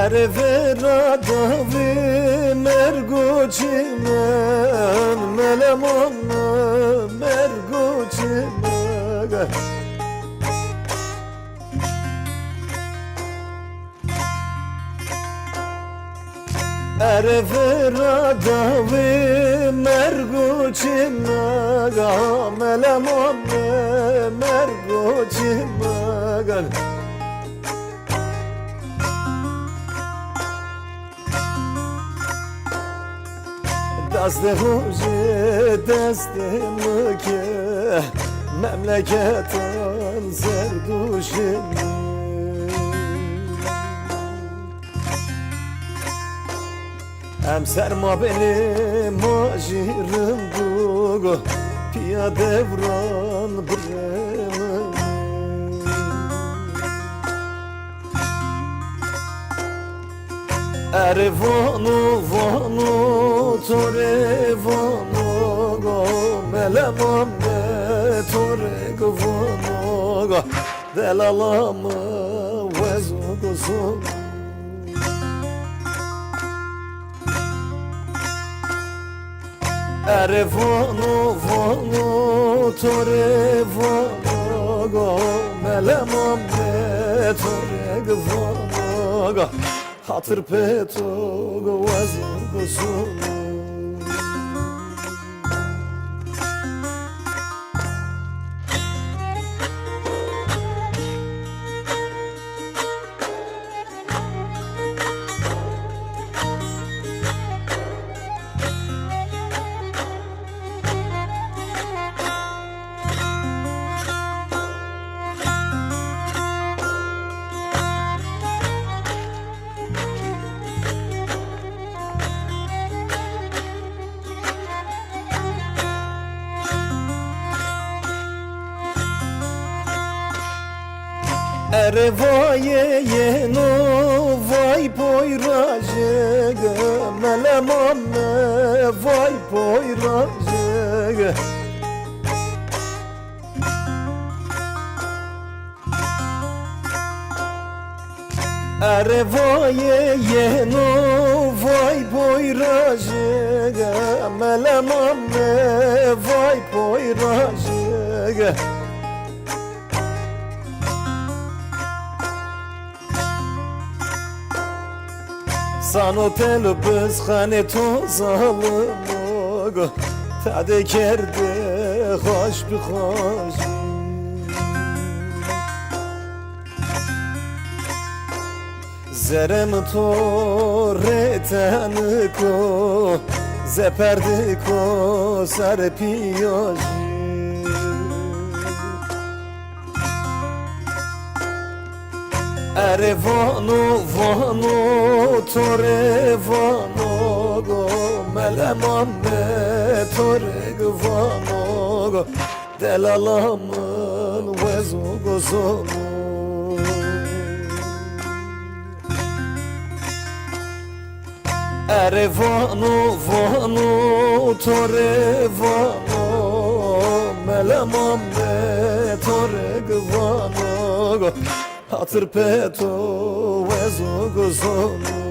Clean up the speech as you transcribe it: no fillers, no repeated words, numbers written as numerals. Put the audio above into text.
Erevera davi mergucimen Melemon mergucimen Erevera davi mergucimen Melemon mergucimen Deste hoje, deste mıke Memleketten zerduşimi Hem serma benim ajirim dugu Piyade vran bremim Ervanu vanu tore vanu go Melemam me tore go vanu go Delalamı vezu gozum Ervanu vanu tore vanu go Melemam me tore go vanu go Hatır peto vazın kuzunu Ervaye yeno vay poyraje Melemam me vay poyraje Ervaye yeno vay poyraje Melemam me vay poyraje Sanotel biz khane to zalim Tade kerde hoş bi hoş Zerem to reten ko Zeperdi ko serpiyoj Ervanu vanu tore vanu go Melemam me tore vanu go Delalamın vezu gozunu Ervanu vanu tore vanu Melemam me tore vanu go Hatır peto vezu gozunu